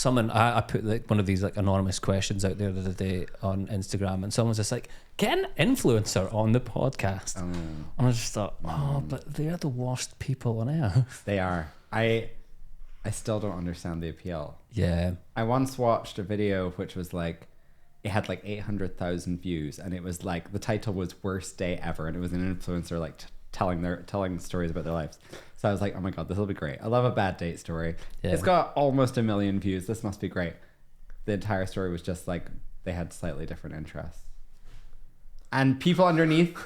I put like one of these like anonymous questions out there the other day on Instagram, and someone's just like, get an influencer on the podcast. And I just thought, but they're the worst people on earth. They are. I still don't understand the appeal. Yeah. I once watched a video which was like, it had like 800,000 views, and it was like, the title was Worst Day Ever, and it was an influencer like telling stories about their lives. So I was like, oh my god, this will be great. I love a bad date story. Yeah. It's got almost 1 million views. This must be great. The entire story was just like, they had slightly different interests. And people underneath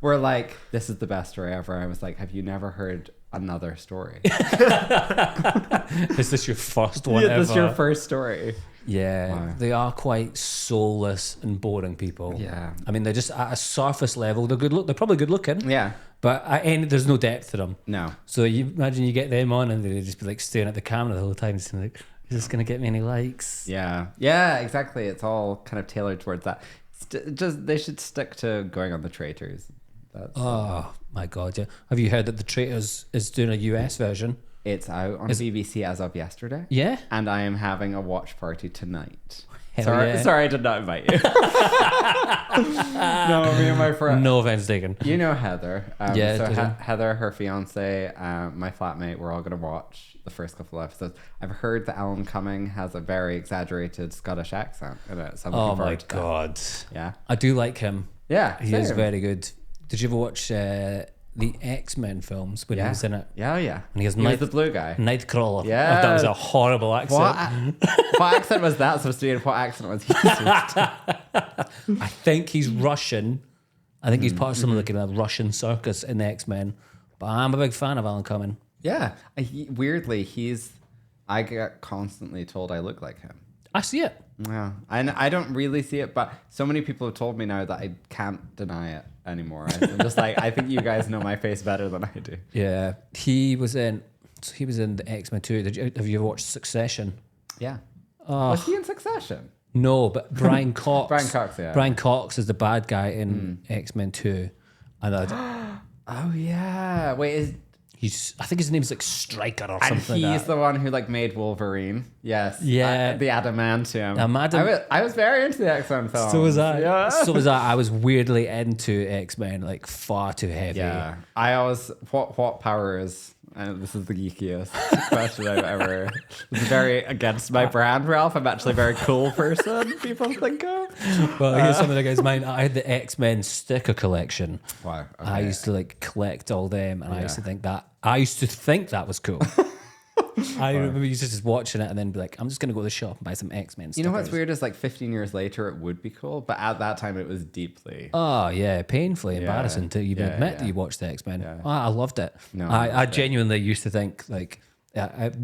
were like, this is the best story ever. I was like, have you never heard another story? Is this your first one ever? This is your first story. Yeah, wow. They are quite soulless and boring people. Yeah. I mean, they're just at a surface level. They're good look. They're probably good looking. Yeah. But there's no depth to them. No. So you imagine you get them on and they just be like staring at the camera the whole time, just like, is this going to get me any likes? Yeah. Yeah, exactly. It's all kind of tailored towards that. They should stick to going on The Traitors. My God, yeah. Have you heard that The Traitors is doing a US version? It's out on BBC as of yesterday. Yeah? And I am having a watch party tonight. Sorry, I did not invite you. No, me and my friend. No offense taken. You know Heather. Yeah. So Heather, her fiance, my flatmate, we're all going to watch the first couple of episodes. I've heard that Alan Cumming has a very exaggerated Scottish accent in it. So oh my God. Yeah. I do like him. Yeah. He is very good. Did you ever watch the X-Men films when he was in it? Yeah, yeah. And he was the blue guy. Nightcrawler. Yeah. Oh, that was a horrible accent. What accent was that supposed to be, and what accent was he supposed to be? I think he's Russian. I think he's part of some like a Russian circus in the X-Men. But I'm a big fan of Alan Cumming. Yeah. Weirdly, I get constantly told I look like him. I see it. Yeah. I don't really see it, but so many people have told me now that I can't deny it anymore. I'm just like, I think you guys know my face better than I do. Yeah. He was in the X-Men too. Have you ever watched Succession? Yeah. Was he in Succession? No, but Brian Cox. Brian Cox, yeah. Brian Cox is the bad guy in X-Men 2. And oh yeah. Wait, I think his name's like Stryker or something. And he's like that. the one who like made Wolverine. Yes. Yeah. The adamantium. I was very into the X-Men films. So was I. Yeah. So was I. I was weirdly into X-Men, like far too heavy. Yeah. I always what power is. And this is the geekiest question I've ever. It's very against my brand, Ralph. I'm actually a very cool person. People think of. Well, here's some of the guys' mine. I had the X-Men sticker collection. Wow. Okay. I used to like collect all them, and I used to think that was cool. I remember used to just watching it and then be like, I'm just going to go to the shop and buy some X-Men stickers. You know what's weird is like 15 years later, it would be cool. But at that time, it was deeply... Oh, yeah. Painfully embarrassing to even admit that you watched the X-Men. Yeah. Oh, I loved it. No, I genuinely used to think like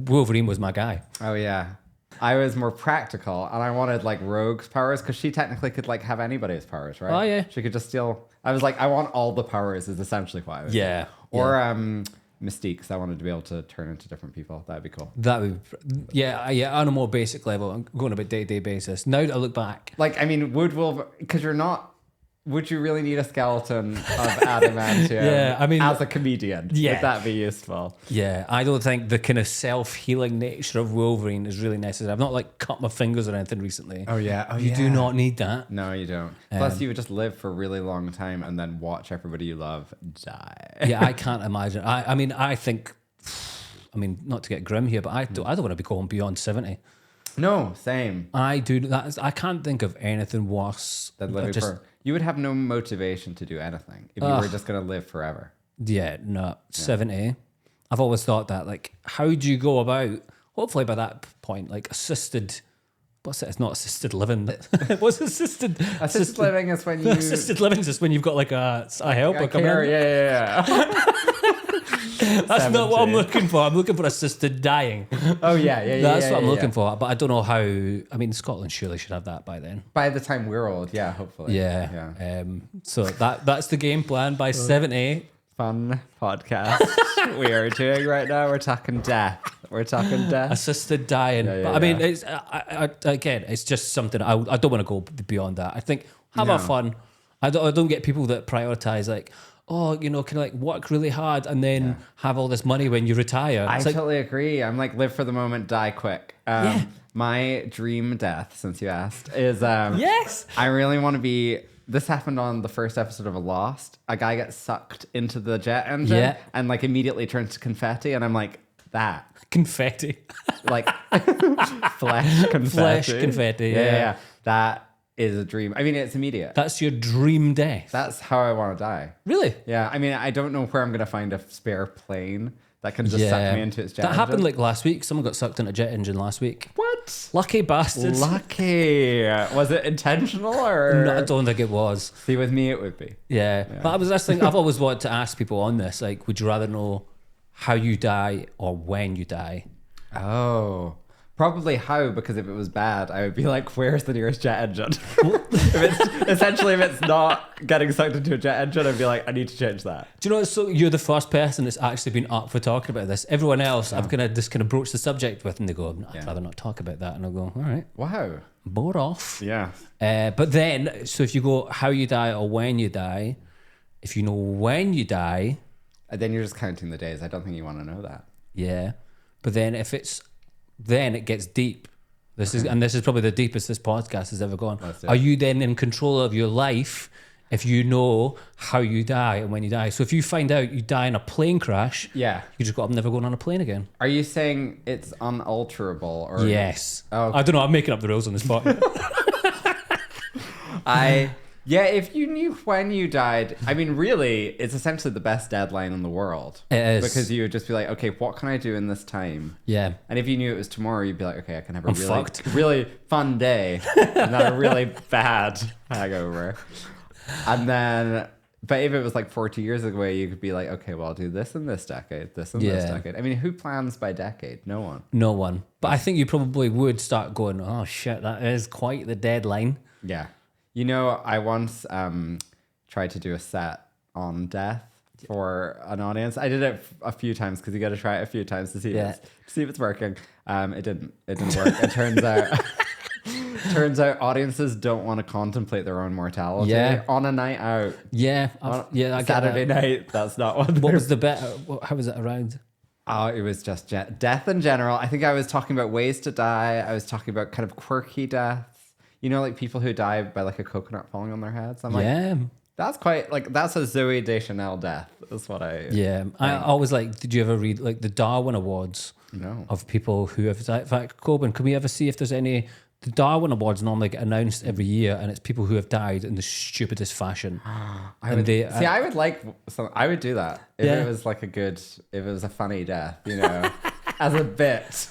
Wolverine was my guy. Oh, yeah. I was more practical and I wanted like Rogue's powers because she technically could like have anybody's powers, right? Oh, yeah. She could just steal... I was like, I want all the powers is essentially what I was doing. Or... Mystique, because I wanted to be able to turn into different people. That'd be cool. That would, on a more basic level, I'm going about day-to-day basis. Now that I look back, like, I mean, because you're not. Would you really need a skeleton of adamantium? As a comedian, would that be useful? Yeah, I don't think the kind of self-healing nature of Wolverine is really necessary. I've not like cut my fingers or anything recently. You do not need that. No, you don't. Plus, you would just live for a really long time and then watch everybody you love die. Yeah, I can't imagine. I think, not to get grim here, but I don't want to be going beyond 70. No, same. I do that. I can't think of anything worse than living for. You would have no motivation to do anything if you were just going to live forever. Yeah, no, 70. I've always thought that, like, how do you go about, hopefully by that point, like assisted, what's it? It's not assisted living. What's assisted? Assisted living is when you... Assisted living is just when you've got like a helper come in. Yeah. That's not what I'm looking for. I'm looking for assisted dying. Oh, yeah. That's what I'm looking for. But I don't know how... Scotland surely should have that by then. By the time we're old, yeah, hopefully. Yeah. So that's the game plan by 70. Fun podcast we are doing right now. We're talking death. Assisted dying. But it's again, it's just something I don't want to go beyond that. I think have fun. I don't get people that prioritize like... can I like work really hard and then have all this money when you retire? I totally agree. I'm like, live for the moment, die quick. My dream death, since you asked, is Yes. I really want to be. This happened on the first episode of Lost. A guy gets sucked into the jet engine and like immediately turns to confetti, and I'm like that. Confetti. Like flesh confetti. Flesh confetti. Yeah. That is a dream. I mean, it's immediate. That's your dream death. That's how I want to die. Really? Yeah. I mean, I don't know where I'm going to find a spare plane that can just suck me into its jet engine. That happened like last week. Someone got sucked into a jet engine last week. What? Lucky bastards. Lucky. Was it intentional or? No, I don't think it was. See, with me, it would be. Yeah. But I was just thinking, I've always wanted to ask people on this, like, would you rather know how you die or when you die? Oh. Probably how, because if it was bad, I would be like, where's the nearest jet engine? if it's not getting sucked into a jet engine, I'd be like, I need to change that. Do you know, so you're the first person that's actually been up for talking about this. Everyone else, I've just kind of broached the subject with, and they go, I'd rather not talk about that. And I'll go, all right. Wow. Bore off. Yeah. But then, so if you go how you die or when you die, if you know when you die... then you're just counting the days. I don't think you want to know that. Yeah. But then then it gets deep. This is probably the deepest this podcast has ever gone. Are you then in control of your life if you know how you die and when you die? So if you find out you die in a plane crash, you just got up never going on a plane again. Are you saying it's unalterable? Or yes. Oh. I don't know. I'm making up the rules on the spot. Yeah, if you knew when you died, I mean, really, it's essentially the best deadline in the world. It is. Because you would just be like, okay, what can I do in this time? Yeah. And if you knew it was tomorrow, you'd be like, okay, I can have a really fun day and then a really bad hangover. And then, but if it was like 40 years away, you could be like, okay, well, I'll do this in this decade, this in this decade. I mean, who plans by decade? No one. No one. But I think you probably would start going, oh, shit, that is quite the deadline. Yeah. You know, I once tried to do a set on death for an audience. I did it a few times because you got to try it a few times to see if it's working. It didn't work. It turns out audiences don't want to contemplate their own mortality on a night out. Yeah, I Saturday night. That's not what was the bet? How was it around? Oh, it was just death in general. I think I was talking about ways to die. I was talking about kind of quirky deaths. You know, like people who die by like a coconut falling on their heads. I'm like, that's quite like that's a Zooey Deschanel death. Is what I. Yeah, I always like. Did you ever read like the Darwin Awards? No. Of people who have died. In fact, Coben, can we ever see if there's any? The Darwin Awards normally get announced every year, and it's people who have died in the stupidest fashion. I would do that if it was like if it was a funny death, you know, as a bit.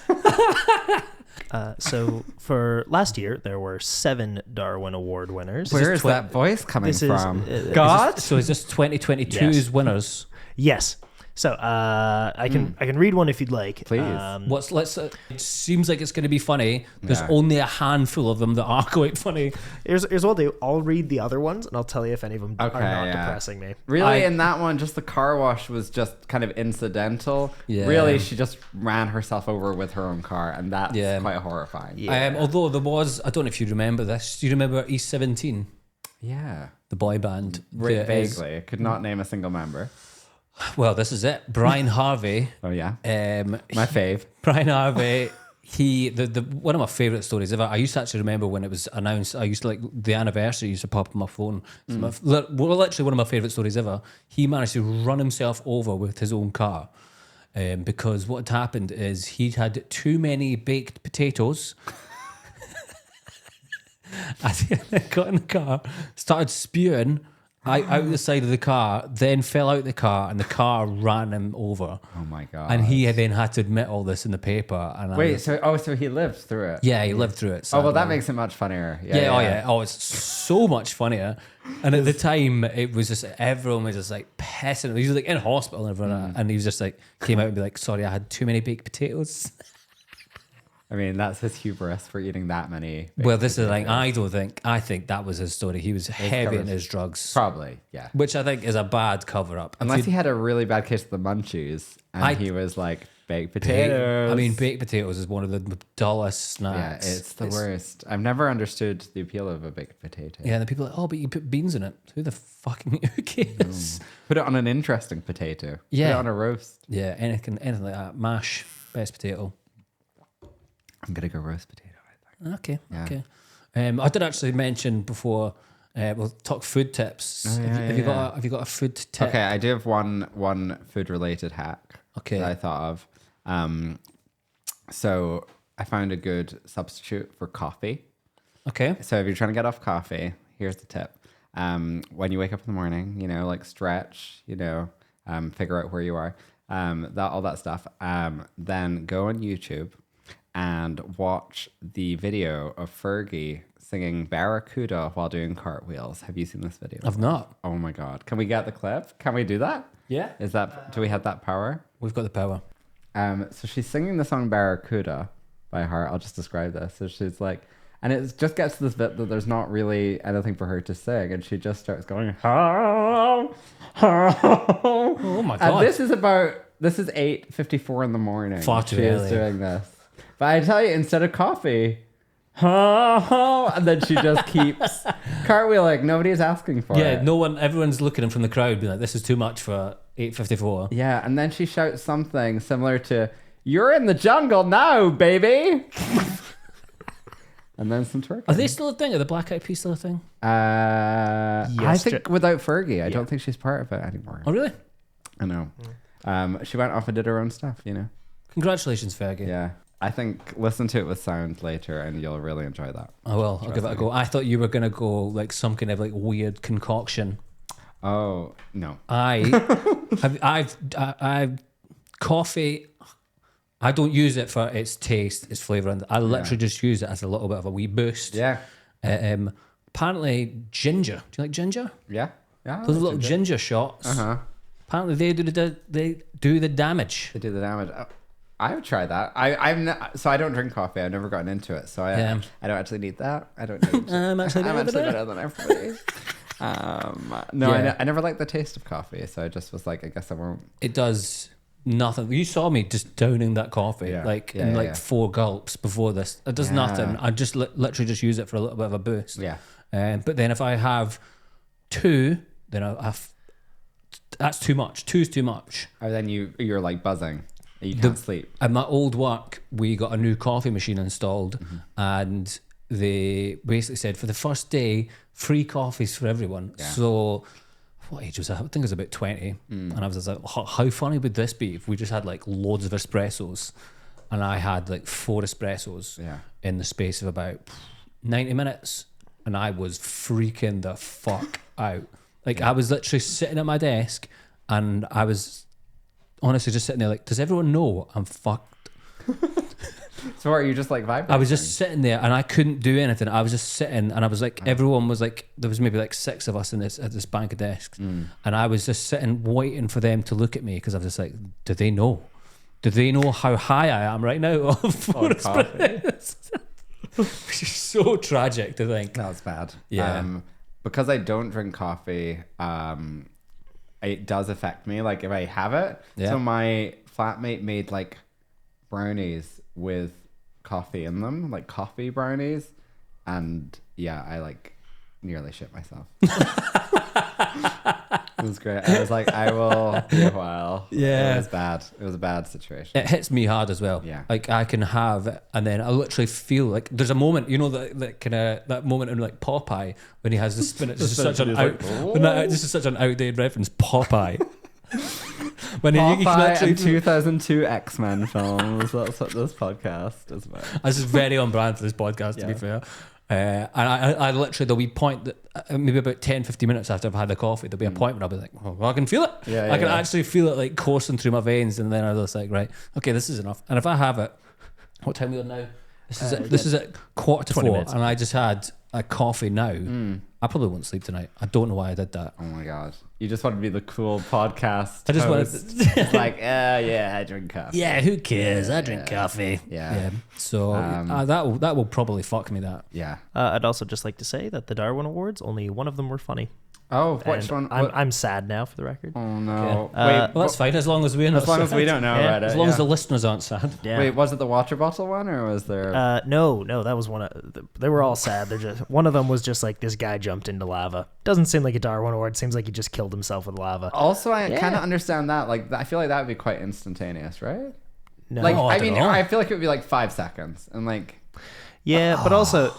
So for last year, there were 7 Darwin Award winners. Where is that voice coming from? God? So is this 2022's winners? Yes. So I can read one if you'd like. Please. It seems like it's going to be funny. There's only a handful of them that are quite funny. Here's what I'll do. I'll read the other ones and I'll tell you if any of them are not depressing me. Really, in that one, just the car wash was just kind of incidental. Yeah. Really, she just ran herself over with her own car, and that's quite horrifying. Yeah. Although there was, I don't know if you remember this. Do you remember East 17? Yeah. The boy band. Vaguely. I could not name a single member. Well, this is it. Brian Harvey. Oh yeah. My fave. Brian Harvey. The one of my favorite stories ever. I used to actually remember when it was announced. I used to like the anniversary used to pop on my phone. Literally one of my favorite stories ever. He managed to run himself over with his own car, because what had happened is he'd had too many baked potatoes. I think got in the car, started spewing out the side of the car, then fell out the car, and the car ran him over. Oh my god! And he then had to admit all this in the paper. And so he lived through it. Yeah, he lived through it. Sadly. Oh well, that makes it much funnier. Oh, it's so much funnier. And at the time, it was just everyone was just like pissing. He was like in hospital and everything, and he was just like came out and be like, "Sorry, I had too many baked potatoes." I mean, that's his hubris for eating that many. Well, this is like, I think that was his story. He was heavy in his drugs. Probably, yeah. Which I think is a bad cover-up. Unless he had a really bad case of the munchies and he was like, baked potatoes. Baked potatoes is one of the dullest snacks. Yeah, it's the worst. I've never understood the appeal of a baked potato. Yeah, and the people are like, oh, but you put beans in it. Who cares? Put it on an interesting potato. Yeah. Put it on a roast. Yeah, anything like that. Mash, best potato. I'm going to go roast potato. Okay. Yeah. Okay. I did actually mention before. We'll talk food tips. Have you got a food tip? Okay, I do have one food related hack. Okay. That I thought of. So I found a good substitute for coffee. Okay. So if you're trying to get off coffee, here's the tip. When you wake up in the morning, like stretch, figure out where you are, all that stuff. Then go on YouTube and watch the video of Fergie singing Barracuda while doing cartwheels. Have you seen this video? I've not. Oh my God. Can we get the clip? Can we do that? Yeah. Do we have that power? We've got the power. So she's singing the song Barracuda by heart. I'll just describe this. So she's like, and it just gets to this bit that there's not really anything for her to sing. And she just starts going, oh my God. And this is 8:54 in the morning. Far too She early. is doing this. But I tell you, instead of coffee, and then she just keeps cartwheeling. Nobody's asking for it. Yeah, everyone's looking in from the crowd being like, this is too much for 8:54. Yeah, and then she shouts something similar to, "You're in the jungle now, baby." And then some twerking. Are they still a thing? Are the Black Eyed Peas still a thing? I think without Fergie, I don't think she's part of it anymore. Oh, really? I know. She went off and did her own stuff, Congratulations, Fergie. Yeah. I think listen to it with sound later and you'll really enjoy that. I will. I'll give it a go. I thought you were going to go like some kind of like weird concoction. Oh, no. I've coffee. I don't use it for its taste, its flavour. I literally just use it as a little bit of a wee boost. Yeah. Apparently, ginger. Do you like ginger? Yeah. Yeah. Those little ginger shots. Apparently, they do the damage. They do the damage. I would try that. I don't drink coffee. I've never gotten into it, so I don't actually need that. I don't need. I'm actually better than everybody. I never liked the taste of coffee, so I just was like, I guess I won't. It does nothing. You saw me just downing that coffee in 4 gulps before this. It does nothing. I just literally just use it for a little bit of a boost. Yeah. But then if I have 2, then that's too much. 2's too much. Or then you're like buzzing. You can't sleep. At my old work, we got a new coffee machine installed, and they basically said for the first day, free coffees for everyone. Yeah. So, what age was I? I think it was about 20. And I was just like, how funny would this be if we just had like loads of espressos? And I had like 4 espressos in the space of about 90 minutes. And I was freaking the fuck out. Like I was literally sitting at my desk and I was honestly just sitting there like, does everyone know I'm fucked? So are you just like vibing? I was just sitting there and I couldn't do anything. I was just sitting and I was like, everyone was like, there was maybe like 6 of us at this bank of desks. And I was just sitting waiting for them to look at me because I was just like, do they know? Do they know how high I am right now? Which is so tragic to think. That's bad. Yeah. Because I don't drink coffee, it does affect me. Like if I have it. Yeah. So my flatmate made like brownies with coffee in them, like coffee brownies. And yeah, I like nearly shit myself. It was great. I was like, I will be a while. Yeah. It was bad. It was a bad situation. It hits me hard as well. Yeah. Like I can have it and then I literally feel like there's a moment, that kind of that moment in like Popeye when he has the spinach. This is such an outdated reference. Popeye. When Popeye you can actually 2002 X-Men films. That's what this podcast is about. This is very on brand for this podcast, to be fair. And I literally, there'll be a point that maybe about 10-15 minutes after I've had the coffee, there'll be a point where I'll be like, I can feel it. I can actually feel it like coursing through my veins, and then I'll just like, right, okay, this is enough. And if I have it, what time is it now? This is at 4:45, and I just had a coffee now. I probably won't sleep tonight. I don't know why I did that. Oh my god! You just want to be the cool podcast. I just want to like, I drink coffee. Yeah, who cares? I drink coffee. Yeah. So that will probably fuck me. That. Yeah. I'd also just like to say that the Darwin Awards, only one of them were funny. Oh, which one? I'm sad now, for the record. Oh no! Well, that's fine as long as we as long as we don't know about it. As long as the listeners aren't sad. Yeah. Wait, was it the water bottle one or was there? No, that was one. They were all sad. They're just one of them was just like this guy jumped into lava. Doesn't seem like a Darwin Award. Seems like he just killed himself with lava. Also, I kind of understand that. Like, I feel like that would be quite instantaneous, right? No, like I mean, I feel like it would be like 5 seconds and like. Yeah, but also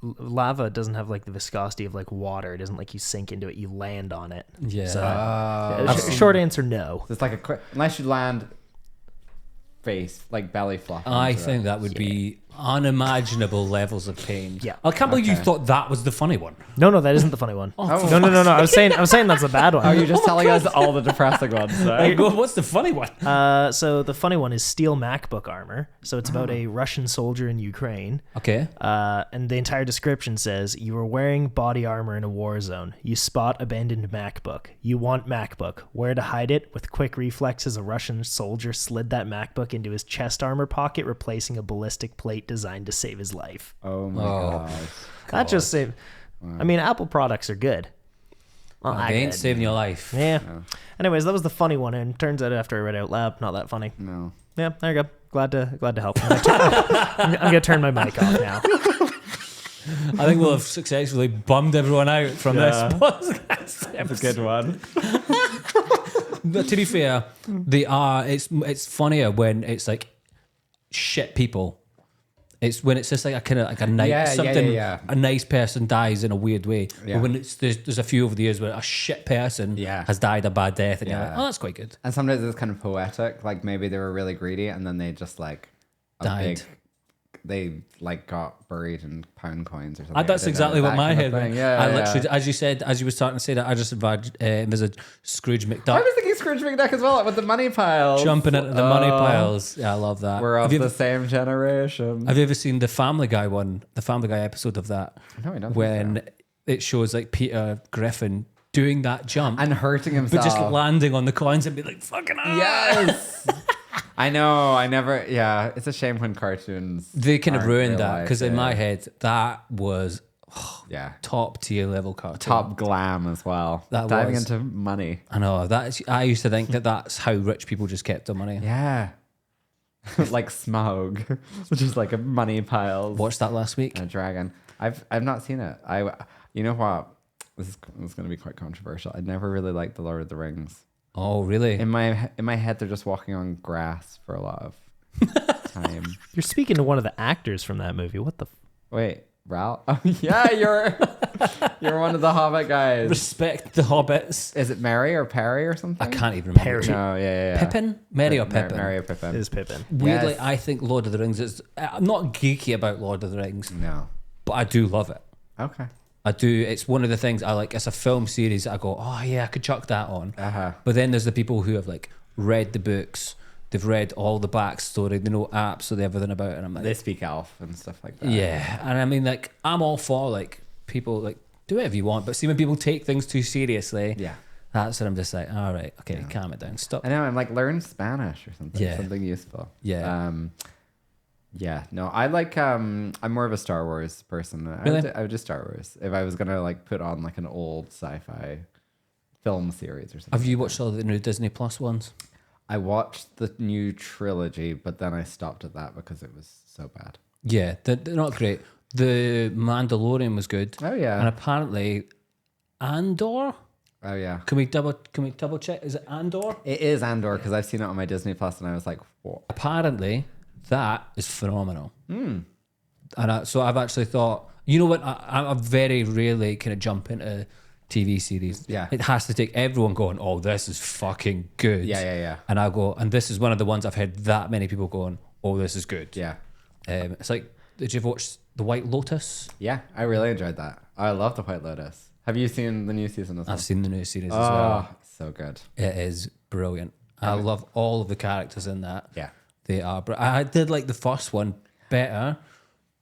lava doesn't have like the viscosity of like water. It isn't like you sink into it, you land on it. Yeah. So, short answer, no. It's like a quick, unless you land face, like belly flop. I think that would be unimaginable levels of pain. Yeah. I can't believe you thought that was the funny one. No, that isn't the funny one. No. I was saying that's the bad one. Oh, you're just telling us all the depressing ones. Hey, what's the funny one? So the funny one is steel MacBook armor. So it's about a Russian soldier in Ukraine. Okay. And the entire description says, you are wearing body armor in a war zone. You spot abandoned MacBook. You want MacBook. Where to hide it? With quick reflexes, a Russian soldier slid that MacBook into his chest armor pocket, replacing a ballistic plate designed to save his life. Oh my god. That just saved. I mean, Apple products are good. Well, they ain't saving your life. Yeah. No. Anyways, that was the funny one, and turns out after I read it out loud, not that funny. No. Yeah, there you go. Glad to help. I'm gonna turn my mic off now. I think we'll have successfully bummed everyone out from this podcast. That's a good one. But to be fair, they are. It's funnier when it's like shit people. It's when it's just like a kind of like a nice a nice person dies in a weird way. Yeah. But when there's a few over the years where a shit person has died a bad death, and you're like, oh, that's quite good. And sometimes it's kind of poetic. Like maybe they were really greedy, and then they just like died. They like got buried in pound coins or something. That's exactly what my head went. Yeah, I literally, as you were starting to say that, I just envisaged Scrooge McDuck. I was thinking Scrooge McDuck as well with the money piles. Jumping into the money piles. Yeah, I love that. We're of the same generation. Have you ever seen the Family Guy one? The Family Guy episode of that? No, I don't. When it shows like Peter Griffin doing that jump and hurting himself, but just landing on the coins and be like, "Fucking yes." I know. I never. Yeah, it's a shame when cartoons they kind of ruined that because in my head that was top tier level cartoon, top glam as well. That diving was. into money. I know that. I used to think that's how rich people just kept their money. Yeah, like Smaug, which is like a money pile. Watched that last week. And a dragon. I've not seen it. You know what? This is going to be quite controversial. I never really liked the Lord of the Rings. Oh, really? In my head, they're just walking on grass for a lot of time. You're speaking to one of the actors from that movie. What the? Wait, Ralph? Oh, yeah, you're one of the Hobbit guys. Respect the hobbits. Is it Merry or Perry or something? I can't even remember. Perry. No, yeah. Pippin? Merry or Pippin? Merry or Pippin. It is Pippin. Weirdly, Yes. I think Lord of the Rings is... I'm not geeky about Lord of the Rings, No. but I do love it. Okay. I do. It's one of the things I like. It's a film series that I go, oh yeah, I could chuck that on. But then there's the people who have like read the books, they've read all the backstory, they know absolutely everything about it, and I'm like, They speak elf and stuff like that. yeah. And I mean, like, I'm all for like people like do whatever you want, but see when people take things too seriously, that's when I'm just like, all right, okay, calm it down, stop. I know. I'm like, learn Spanish or something. Yeah. Something useful. Yeah. Yeah, no, I like, I'm more of a Star Wars person. Really? I would do Star Wars. If I was going to like put on like an old sci-fi film series or something. Have you watched all the new Disney Plus ones? I watched the new trilogy, but then I stopped at that because it was so bad. Yeah, they're not great. The Mandalorian was good. Oh yeah. And apparently Andor? Oh yeah. Can we double check? Is it Andor? It is Andor because I've seen it on my Disney Plus and I was like, what? Apparently that is phenomenal. And so I've actually thought, you know what? I very rarely kind of jump into TV series. Yeah. It has to take everyone going, oh, this is fucking good. Yeah. And I go, and this is one of the ones I've heard that many people going, oh, this is good. Yeah. It's like, did you ever watch The White Lotus? Yeah, I really enjoyed that. I love The White Lotus. Have you seen the new season as well? I've seen the new series as well. So good. It is brilliant. I love all of the characters in that. Yeah. They are. I did like the first one better,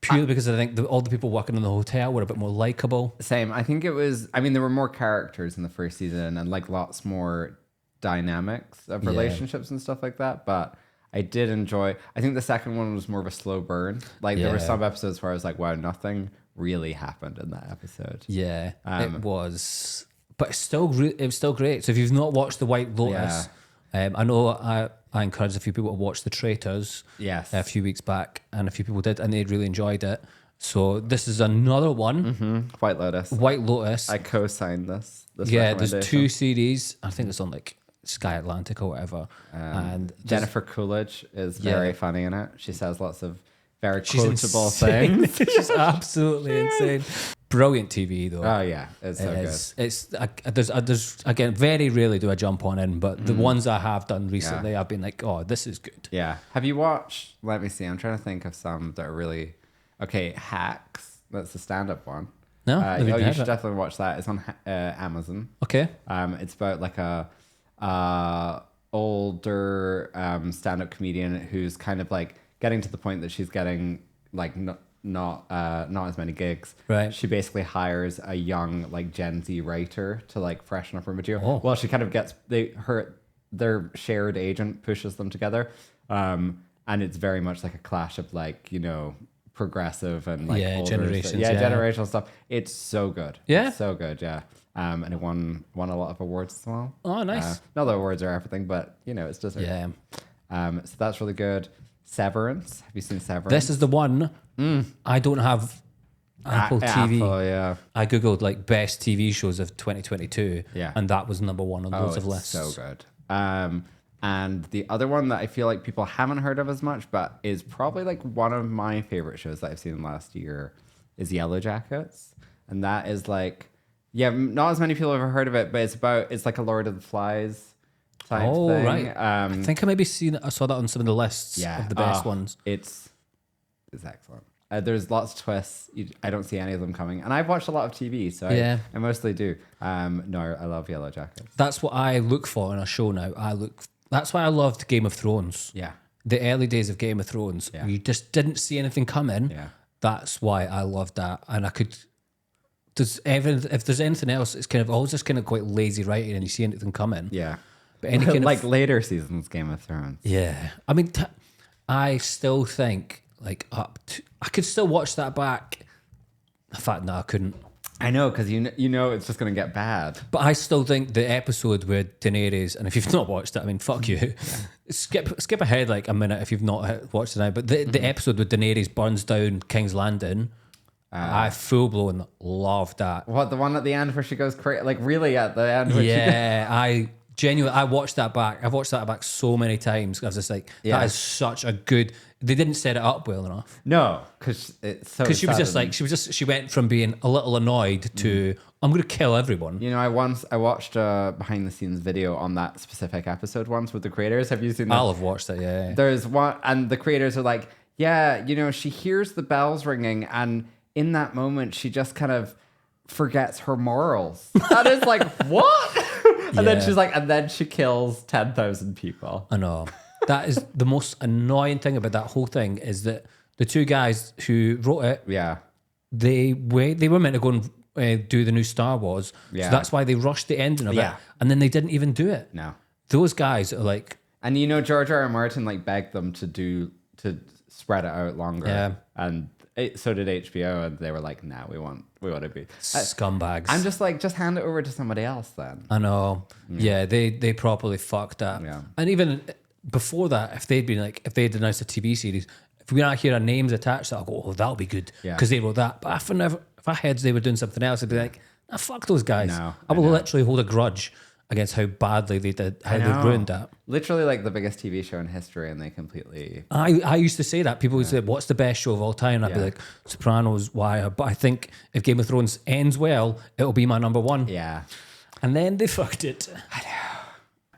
purely because I think all the people working in the hotel were a bit more likable. Same. I think it was, I mean, there were more characters in the first season and like lots more dynamics of relationships and stuff like that. But I did enjoy, I think the second one was more of a slow burn. Like there were some episodes where I was like, wow, nothing really happened in that episode. Yeah, it was. But it was still great. So if you've not watched The White Lotus, I know I encouraged a few people to watch The Traitors a few weeks back, and a few people did, and they really enjoyed it. So this is another one. White Lotus. White Lotus. I co-signed this Yeah, there's 2 series. I think it's on like Sky Atlantic or whatever. And Jennifer Coolidge is very funny in it. She says lots of very quotable things. She's absolutely insane. Brilliant TV though. Oh yeah, it's so good. There's again, very rarely do I jump on in, but the ones I have done recently, I've been like, oh, this is good. Yeah. Have you watched? Let me see. I'm trying to think of some that are really okay. Hacks. That's the stand-up one. No, you should definitely watch that. It's on Amazon. Okay. It's about like a older stand-up comedian who's kind of like getting to the point that she's getting like not as many gigs. Right. She basically hires a young like Gen Z writer to like freshen up her material. Well, she kind of gets their shared agent pushes them together, and it's very much like a clash of like progressive and like older generations. generational stuff. It's so good. Yeah, it's so good. Yeah. And it won a lot of awards as well. Oh, nice. Not that awards are everything, but it's deserved. Yeah. So that's really good. Severance. Have you seen Severance? This is the one. I don't have Apple TV. Apple, yeah. I googled like best TV shows of 2022. Yeah. And that was number one on loads of lists. So good. And the other one that I feel like people haven't heard of as much, but is probably like one of my favorite shows that I've seen last year, is Yellow Jackets. And that is like, not as many people have heard of it, but it's like a Lord of the Flies type thing. Oh, right. I think I saw that on some of the lists of the best ones. It's excellent. There's lots of twists. I don't see any of them coming. And I've watched a lot of TV, so I mostly do. No, I love Yellow Jackets. That's what I look for in a show now. That's why I loved Game of Thrones. Yeah. The early days of Game of Thrones, you just didn't see anything coming. Yeah. That's why I loved that. And I could... if there's anything else, it's kind of always just kind of quite lazy writing and you see anything coming. Yeah. But any kind like later seasons Game of Thrones. Yeah. I mean, I still think like I could still watch that back. In fact, no, I couldn't. I know, because you know it's just going to get bad. But I still think the episode with Daenerys, and if you've not watched it, I mean, fuck you. Skip ahead like a minute if you've not watched it now. But the episode with Daenerys burns down King's Landing, I full blown loved that. What, the one at the end where she goes crazy? Like really at the end? Yeah, I watched that back. I've watched that back so many times. I was just like, that is such a good. They didn't set it up well enough. No, because it's so. Because she went from being a little annoyed to I'm going to kill everyone. I watched a behind the scenes video on that specific episode once with the creators. Have you seen that? I'll have watched it. Yeah. There's one, and the creators are like, she hears the bells ringing, and in that moment, she just kind of forgets her morals. That is like what? And then she's like, and then she kills 10,000 people. I know. That is the most annoying thing about that whole thing is that the two guys who wrote it, they were meant to go and do the new Star Wars. Yeah. So that's why they rushed the ending of it. And then they didn't even do it. No. Those guys are like... And George R. R. Martin like begged them to spread it out longer. Yeah. And so did HBO, and they were like, "Nah, we want to be scumbags." I'm just like, just hand it over to somebody else then. I know. Yeah, they properly fucked that. Yeah. And even before that, if they'd announced a TV series, if we not hear our names attached, I'll go, "Oh, that'll be good," because they wrote that. But if I heard they were doing something else, I'd be like, "Nah, fuck those guys." No, I will literally hold a grudge against how badly they did, how they ruined that. Literally like the biggest TV show in history, and they completely... I used to say that. People would say, what's the best show of all time? And I'd be like, Sopranos, Wire. But I think if Game of Thrones ends well, it'll be my number one. Yeah. And then they fucked it. I know.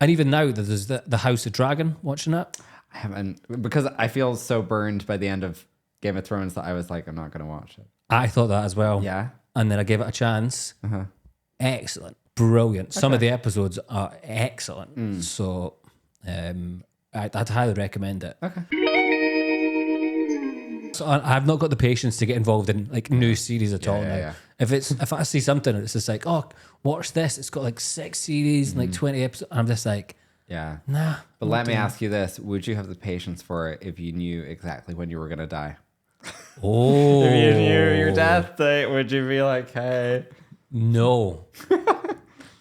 And even now, there's the House of Dragon, watching that. I haven't, because I feel so burned by the end of Game of Thrones that I was like, I'm not going to watch it. I thought that as well. Yeah. And then I gave it a chance. Excellent. Brilliant. Some of the episodes are excellent. So I'd highly recommend it. Okay. So I've not got the patience to get involved in like new series at all now. Yeah. If I see something and it's just like, oh, watch this, it's got like 6 series and like 20 episodes, I'm just like, nah. But let me ask you this. Would you have the patience for it if you knew exactly when you were going to die? Oh. If you knew your death date, would you be like, hey? No.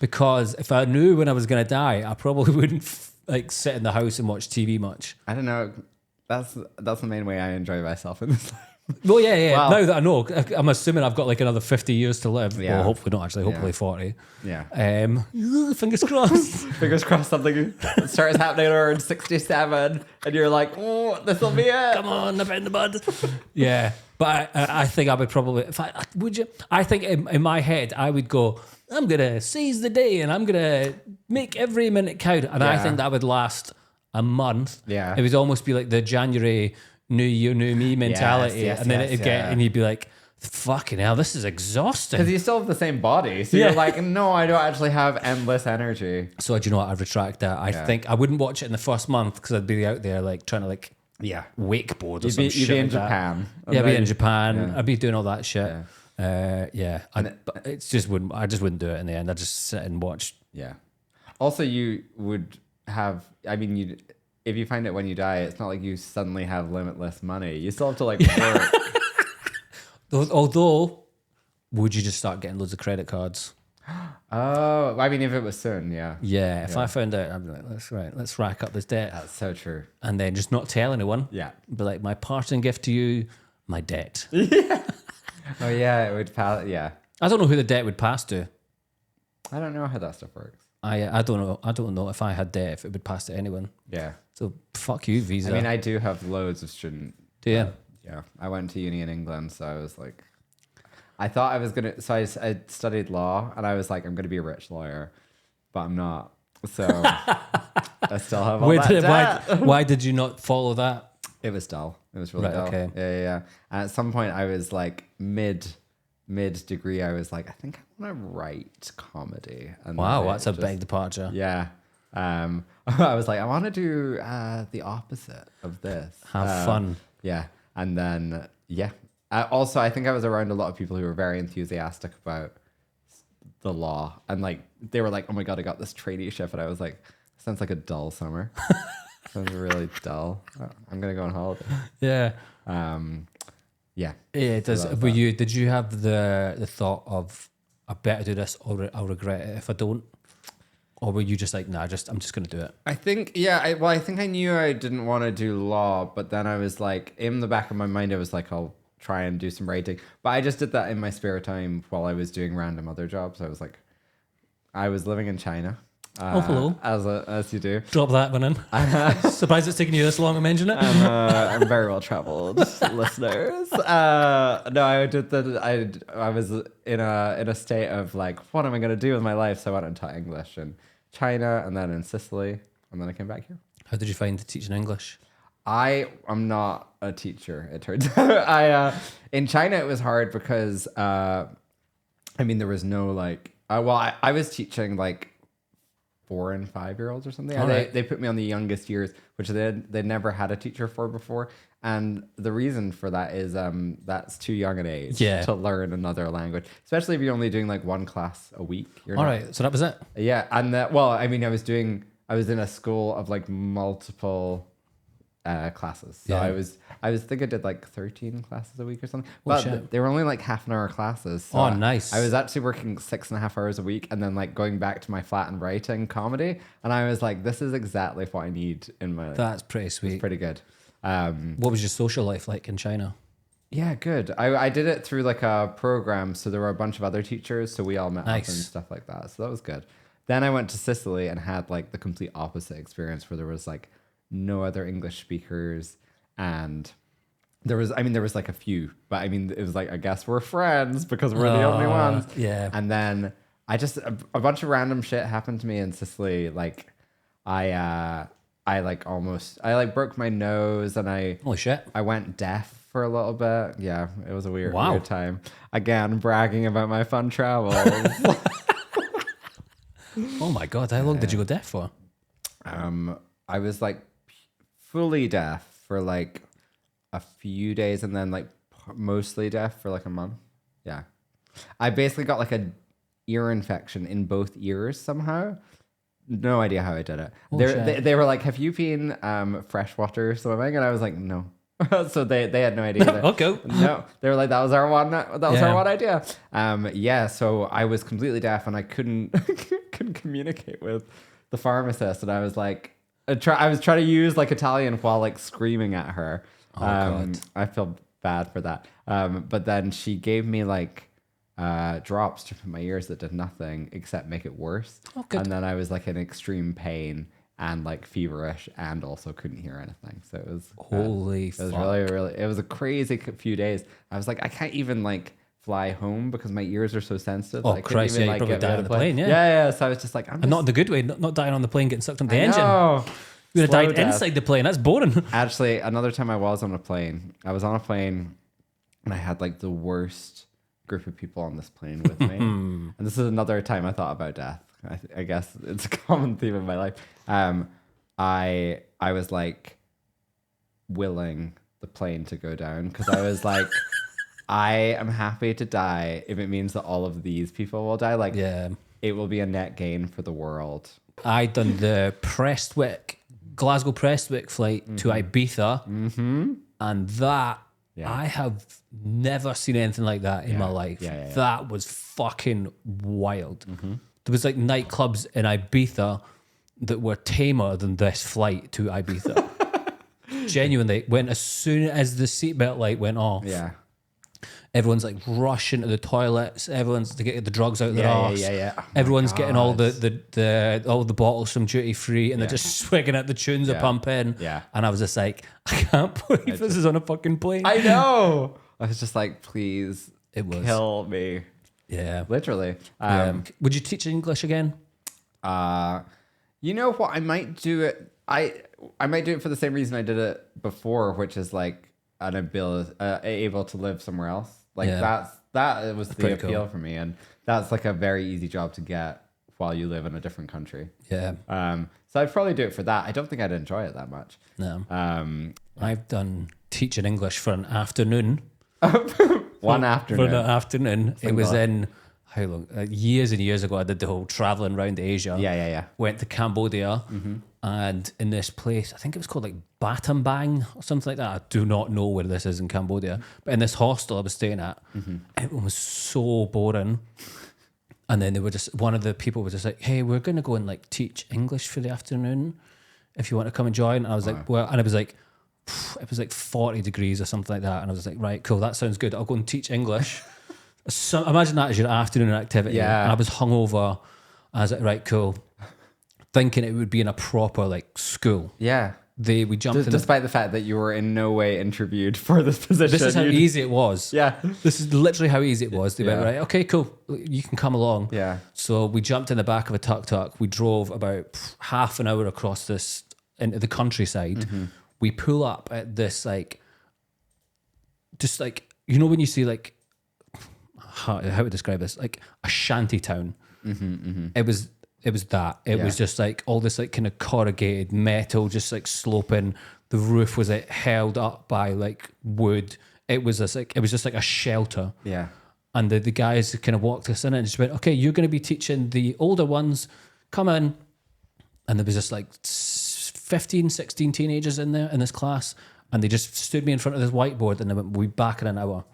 Because if I knew when I was going to die, I probably wouldn't like sit in the house and watch TV much. I don't know. That's the main way I enjoy myself in this life. Well, yeah. Well- Now that I know, I'm assuming I've got like another 50 years to live. Yeah. Well, hopefully not actually. Hopefully 40. Yeah. Fingers crossed. Fingers crossed something starts happening around 67 and you're like, oh, this will be it. Come on, nip it in the bud. Yeah, but I think I would probably. If I would you? I think in my head I would go. I'm gonna seize the day and I'm gonna make every minute count. And I Yeah. think that would last a month. Yeah. It would almost be like the January New Year, New Me mentality, yes, and then yes, it'd get yeah. and you'd be like, "Fucking hell, this is exhausting." Because you still have the same body. So Yeah. you're like, no, I don't actually have endless energy. So do you know what? I'd retract that. I think I wouldn't watch it in the first month because I'd be out there like trying to like Yeah. wakeboard or You'd some be, shit. you'd be in like that. Japan. Yeah, I'd be in And Japan. Yeah. I'd be doing all that shit. But it's just wouldn't. I just wouldn't do it in the end. I'd just sit and watch. Yeah. Also, you would have, I mean, if you find it when you die, it's not like you suddenly have limitless money. You still have to like work. Although, would you just start getting loads of credit cards? Oh, I mean, if it was soon, yeah. Yeah. If I found out, I'd be like, let's rack up this debt, That's so true. and then just not tell anyone. Yeah. Be like, my parting gift to you, my debt. Oh, yeah, it would pass. Yeah. I don't know who the debt would pass to. I don't know how that stuff works. I don't know. I don't know if I had debt if it would pass to anyone. Yeah. So fuck you, Visa. I mean, I do have loads of student. do you? Yeah. I went to uni in England, so I was like, I thought I was going to, so I studied law and I was like, I'm going to be a rich lawyer, but I'm not. So I still have all that debt. Why did you not follow that? It was dull. It was really Right, dull. okay. Yeah. And at some point I was like mid degree, I was like, I think I want to write comedy. And Wow, then that's a just- big departure. Yeah. I was like, I want to do the opposite of this. Have fun. Yeah. And then, yeah. Also, I think I was around a lot of people who were very enthusiastic about the law. And like, they were like, oh my God, I got this traineeship. And I was like, sounds like a dull summer. Sounds really dull. I'm going to go on holiday. Yeah. Yeah. Yeah, it does. love Were you? Did you have the thought of I better do this or I'll regret it if I don't? Or were you just like, nah, I'm just gonna do it? I think, yeah, I think I knew I didn't want to do law, but then I was like, in the back of my mind, I was like, I'll try and do some writing. But I just did that in my spare time while I was doing random other jobs. I was like, I was living in China. Hello. As you do. Drop that one in. Surprised it's taking you this long to mention it. I'm very well traveled, listeners. No, I did that. I was in a state of like, what am I going to do with my life? So I went and taught English in China and then in Sicily. And then I came back here. How did you find teaching English? I am not a teacher, it turns out. In China, it was hard because, I mean, there was no like, I was teaching like 4 and 5 year olds or something. All right. They put me on the youngest years, which they'd never had a teacher for before. And the reason for that is that's too young an age to learn another language, especially if you're only doing like one class a week. All right, so that was it. Yeah, and well, I mean, I was in a school of like multiple classes. So Yeah. I think I did like 13 classes a week or something. Oh, But shit. they were only like half an hour classes. So Oh, nice. I was actually working 6.5 hours a week and then like going back to my flat and writing comedy. And I was like, this is exactly what I need in my life. That's pretty sweet. It's pretty good. What was your social life like in China? Yeah, good. I did it through like a program. So there were a bunch of other teachers. So we all met up and Nice. stuff like that. So that was good. Then I went to Sicily and had like the complete opposite experience where there was like no other English speakers. And there was like a few, but I mean, it was like, I guess we're friends because we're the only ones. Yeah. And then a bunch of random shit happened to me in Sicily. Like I broke my nose and Holy shit. I went deaf for a little bit. Yeah, it was a weird time. Again, bragging about my fun travels. Oh my God, how long did you go deaf for? I was like fully deaf for like a few days and then like mostly deaf for like a month. Yeah. I basically got like a ear infection in both ears somehow. No idea how I did it. They were like, have you been freshwater swimming? And I was like, no. So they had no idea. Okay. No, they were like, that was our one idea. So I was completely deaf and I couldn't communicate with the pharmacist. And I was like, I was trying to use like Italian while like screaming at her. God. I feel bad for that. But then she gave me like drops to put in my ears that did nothing except make it worse. Oh, good. And then I was like in extreme pain and like feverish and also couldn't hear anything. So it was Holy it was fuck. really it was a crazy few days. I was like, I can't even like fly home because my ears are so sensitive. Oh, I couldn't Christ, even, yeah, you probably get died out on of the plane, yeah. Yeah. So I was just like, And not in the good way, not dying on the plane, getting sucked into the I engine. know. You would have Slow died death. inside the plane. That's boring. Actually, another time I was on a plane. I was on a plane and I had like the worst group of people on this plane with me. And this is another time I thought about death. I guess it's a common theme in my life. I was like willing the plane to go down because I was like, I am happy to die if it means that all of these people will die. Like, Yeah. it will be a net gain for the world. I done the Glasgow Prestwick flight to Ibiza. And that, Yeah. I have never seen anything like that in my life. Yeah. That was fucking wild. There was like nightclubs in Ibiza that were tamer than this flight to Ibiza. Genuinely, when as soon as the seatbelt light went off, Yeah. everyone's like rushing to the toilets. Everyone's to get the drugs out of their arse. Yeah. Oh my Everyone's getting all God. all the bottles from duty free, and they're just swigging at the tunes are pumping. Yeah. And I was just like, I can't believe this is on a fucking plane. I know. I was just like, please It was. kill me. Yeah. Literally. Would you teach English again? You know what? I might do it. I might do it for the same reason I did it before, which is like an ability, able to live somewhere else. Like Yeah. that was the pretty appeal cool. for me, and that's like a very easy job to get while you live in a different country. Yeah. So I'd probably do it for that. I don't think I'd enjoy it that much. No. Um, I've done teaching English for an afternoon. one For afternoon. an afternoon. It was in, how long? Years and years ago, I did the whole traveling around Asia. Yeah. Went to Cambodia, and in this place, I think it was called like Battambang or something like that. I do not know where this is in Cambodia, but in this hostel I was staying at, it was so boring. And then they were just, one of the people was just like, "Hey, we're gonna go and like teach English for the afternoon, if you want to come and join." And I was like, "Well," and it was like 40 degrees or something like that, and I was like, "Right, cool, that sounds good. I'll go and teach English." So imagine that as your afternoon activity. Yeah. And I was hungover. I was like, right, cool. Thinking it would be in a proper like school. Yeah. We jumped in. Despite the fact that you were in no way interviewed for this position. This is how easy it was. Yeah. This is literally how easy it was. They went, Yeah. right, okay, cool. You can come along. Yeah. So we jumped in the back of a tuk-tuk. We drove about half an hour across this into the countryside. We pull up at this like, just like, you know when you see like, how to describe this? Like a shanty town. It was that. It was just like all this like kind of corrugated metal, just like sloping. The roof was like held up by like wood. It was just like a shelter. Yeah. And the guys kind of walked us in and just went, "Okay, you're going to be teaching the older ones. Come in." And there was just like 15, 16 teenagers in there in this class, and they just stood me in front of this whiteboard, and they went, "We'll be back in an hour."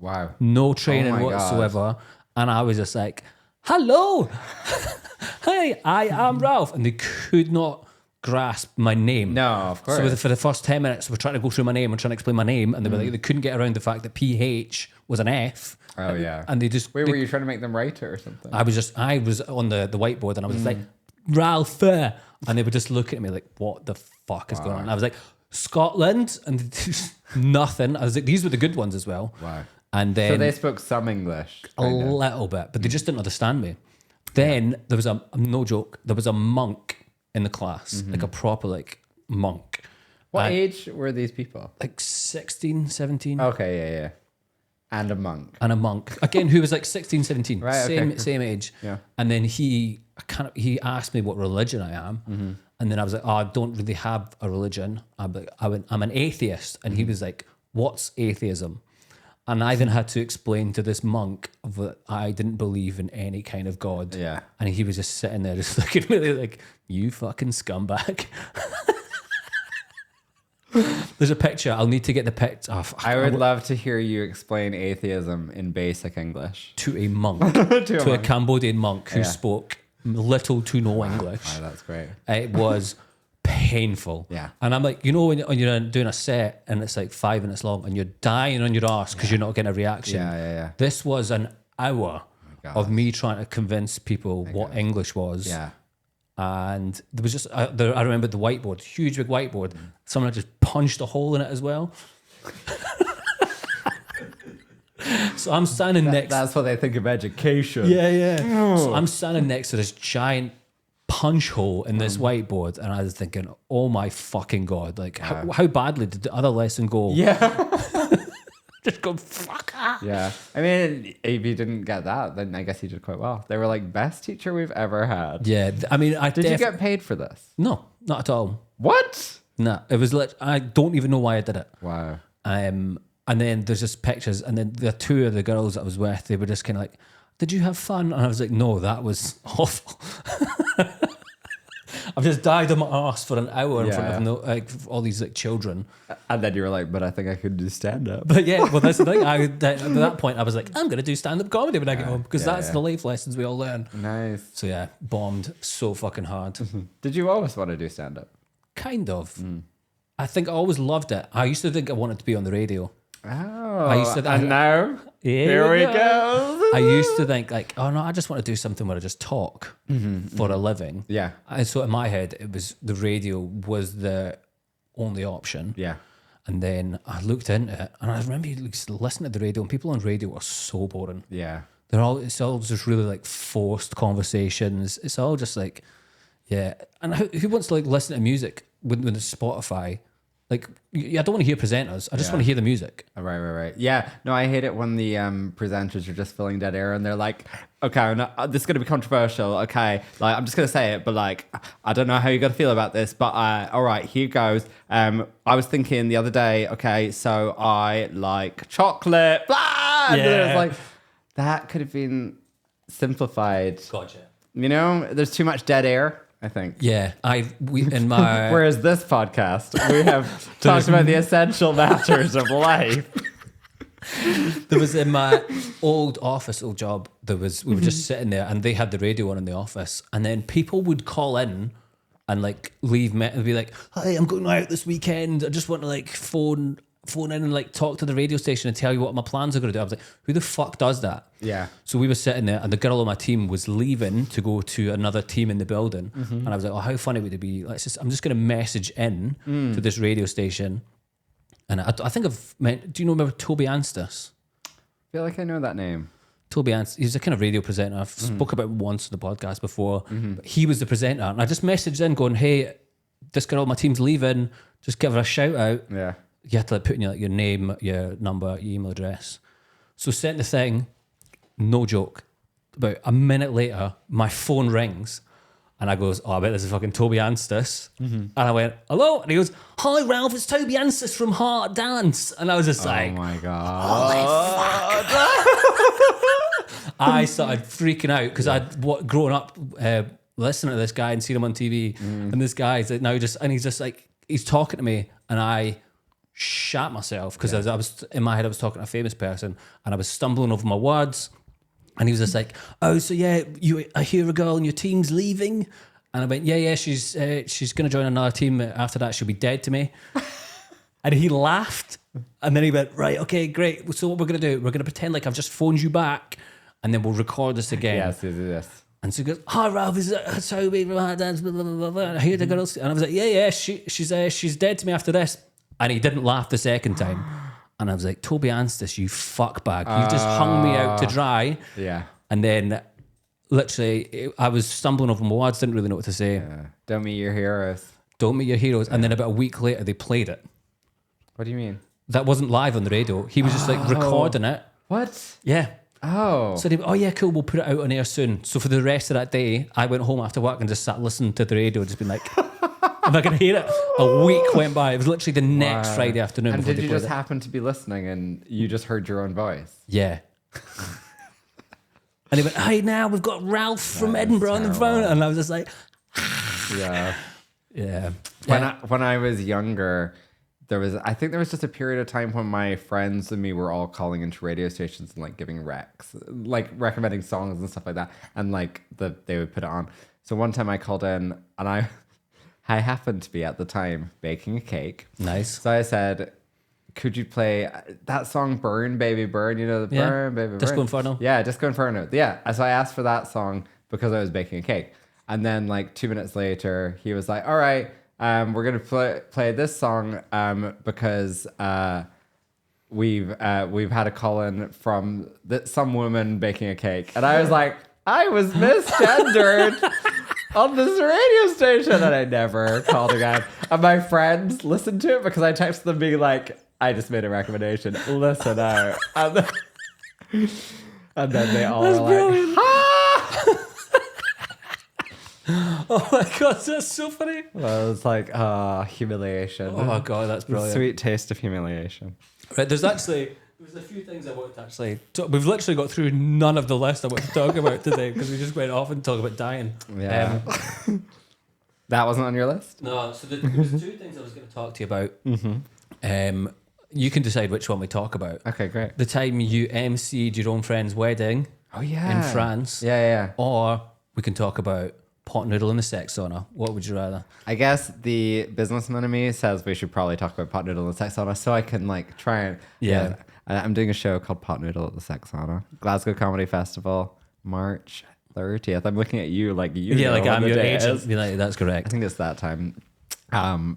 Wow. No training Oh my God. whatsoever. And I was just like, "Hello, hi, I am Ralph." And they could not grasp my name. No, of course. So for the first 10 minutes, we're trying to go through my name and trying to explain my name. And they were like, they couldn't get around the fact that PH was an F. Oh, yeah. And they just, Wait, were you trying to make them write it or something? I was on the whiteboard and I was just like, "Ralph," and they were just looking at me like, "What the fuck is going on?" And I was like, "Scotland," and nothing. I was like, these were the good ones as well. Wow. And then So they spoke some English. a little bit, but they just didn't understand me. Then there was no joke, there was a monk in the class, like a proper like monk. What And- age were these people? Like 16, 17. Okay, yeah. And a monk. And a monk again who was like 16, 17, Right, okay. same age. Yeah. And then he asked me what religion I am, and then I was like, "Oh, I don't really have a religion. I'm an atheist." And he was like, "What's atheism?" And I then had to explain to this monk that I didn't believe in any kind of God. Yeah. And he was just sitting there, just looking at me like, "You fucking scumbag." There's a picture. I'll need to get the picture. Oh, I would love to hear you explain atheism in basic English. to a monk, To a to a monk. Cambodian monk who Yeah. spoke little to no English. Oh, that's great. It was painful. Yeah. And I'm like, you know, when you're doing a set and it's like 5 minutes long and you're dying on your arse because you're not getting a reaction. Yeah. This was an hour of me trying to convince people what English was. Yeah. And there was just, I remember the whiteboard, huge big whiteboard. Someone had just punched a hole in it as well. So I'm standing next. That's what they think of education. Yeah. So I'm standing next to this giant punch hole in this whiteboard, and I was thinking, oh my fucking God, like how badly did the other lesson go? Yeah. Just go, fuck off. Yeah. I mean, if you didn't get that, then I guess you did quite well. They were like, best teacher we've ever had. Yeah. I mean, Did you get paid for this? No, not at all. What? No, it was I don't even know why I did it. Wow. And then there's just pictures, and then the two of the girls I was with, they were just kind of like, did you have fun? And I was like, no, that was awful. I've just died on my arse for an hour in front of all these like children. And then you were like, but I think I could do stand up. But yeah, well, that's the thing. At that point, I was like, I'm going to do stand-up comedy when I get home, because that's the life lessons we all learn. Nice. So yeah, bombed so fucking hard. Did you always want to do stand up? Kind of. I think I always loved it. I used to think I wanted to be on the radio. Oh, I used to, and now here we go. I used to think like, oh no, I just want to do something where I just talk for a living. Yeah. And so in my head, it was the radio was the only option. Yeah. And then I looked into it, and I remember listening to the radio, and people on radio are so boring. Yeah. It's all just really like forced conversations. It's all just like, yeah. And who wants to like listen to music when it's Spotify? Like, I don't want to hear presenters. I just want to hear the music. Right. Yeah. No, I hate it when the presenters are just filling dead air and they're like, okay, this is going to be controversial. Okay. Like, I'm just going to say it, but like, I don't know how you're going to feel about this, but all right, here goes. I was thinking the other day, okay, so I like chocolate, blah. And then it was like, that could have been simplified. Gotcha. You know, there's too much dead air, I think. Yeah, in my Whereas this podcast, we have talked about the essential matters of life. There was in my old job, we were just sitting there, and they had the radio on in the office, and then people would call in and like leave and be like, "Hi, I'm going out this weekend. I just want to like phone in and like talk to the radio station and tell you what my plans are going to do." I was like, who the fuck does that? Yeah. So we were sitting there, and the girl on my team was leaving to go to another team in the building, and I was like, oh, how funny would it be? I'm just going to message in to this radio station. And I think do you remember Toby Anstis? I feel like I know that name. Toby Anstis, he's a kind of radio presenter. I've spoke about him once on the podcast before. But he was the presenter, and I just messaged in going, hey, this girl on my team's leaving, just give her a shout out. Yeah. You have to like put in your name, your number, your email address. So sent the thing, no joke. About a minute later, my phone rings, and I goes, oh, I bet this is fucking Toby Anstis. And I went, hello? And he goes, hi, Ralph, it's Toby Anstis from Heart Dance. And I was just like, oh my God. Holy fuck. I started freaking out because I'd grown up listening to this guy and seen him on TV. And this guy's now he's just like, he's talking to me, and I shat myself because I was in my head, I was talking to a famous person, and I was stumbling over my words. And he was just like, oh, so yeah, I hear a girl on your team's leaving. And I went, yeah, she's going to join another team. After that, she'll be dead to me. And he laughed. And then he went, right, okay, great. So what we're going to do, we're going to pretend like I've just phoned you back, and then we'll record this again. Yes. And so he goes, hi, Ralph, is it Toby from Hard Dance, blah, blah, blah, blah. I hear the girls. And I was like, yeah, she's dead to me after this. And he didn't laugh the second time. And I was like, Toby Anstis, you fuckbag. You just hung me out to dry. Yeah. And then literally, I was stumbling over my words, didn't really know what to say. Yeah. Don't meet your heroes. Don't meet your heroes. And then about a week later, they played it. What do you mean? That wasn't live on the radio. He was just like recording it. What? Yeah. Oh. So they went, oh yeah, cool, we'll put it out on air soon. So for the rest of that day, I went home after work and just sat listening to the radio, just being like, if I can hear it. A week went by. It was literally the next Friday afternoon. And did you just happen to be listening and you just heard your own voice? Yeah. And he went, hey, now we've got Ralph from Edinburgh on the phone. And I was just like, yeah. Yeah. When I was younger, I think there was just a period of time when my friends and me were all calling into radio stations and like giving recs, like recommending songs and stuff like that. And like they would put it on. So one time I called in and I happened to be at the time baking a cake. Nice. So I said, could you play that song Burn Baby Burn? You know, the Burn Baby Burn? Disco Inferno. Yeah, Disco Inferno. Yeah. So I asked for that song because I was baking a cake. And then like 2 minutes later, he was like, all right, we're going to play this song because we've had a call in from some woman baking a cake. And I was like, I was misgendered on this radio station, and I never called again. And my friends listened to it because I texted them being like, I just made a recommendation. Listen out. And then they all were like, ha! Oh my god, that's so funny. Well, it's like, humiliation. Oh my god, that's brilliant. Sweet taste of humiliation. Right, there's a few things I want to actually talk. We've literally got through none of the list I want to talk about today because we just went off and talked about dying. Yeah. That wasn't on your list? No, so there was 2 things I was going to talk to you about. Mm-hmm. You can decide which one we talk about. Okay, great. The time you emceed your own friend's wedding in France. Yeah. Or we can talk about pot noodle in the sex sauna. What would you rather? I guess the businessman in me says we should probably talk about pot noodle and sex sauna so I can like try and... Yeah. I'm doing a show called Pot Noodle at the Sex Sauna. Glasgow Comedy Festival, March 30th. I'm looking at you like you know like I'm when the your day agent. is. Be like, that's I correct. think it's that time.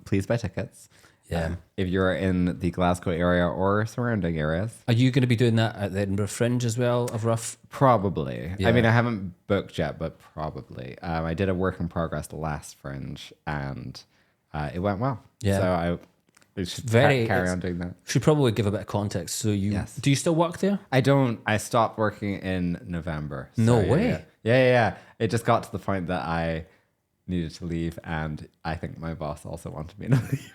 Please buy tickets. Yeah. If you're in the Glasgow area or surrounding areas. Are you going to be doing that at the Edinburgh Fringe as well, of rough? Probably. Yeah. I mean, I haven't booked yet, but probably. I did a work in progress last Fringe and it went well. Yeah. So I should carry on doing that. Should probably give a bit of context. So do you still work there? I don't. I stopped working in November. So No way. Yeah. It just got to the point that I needed to leave, and I think my boss also wanted me to leave.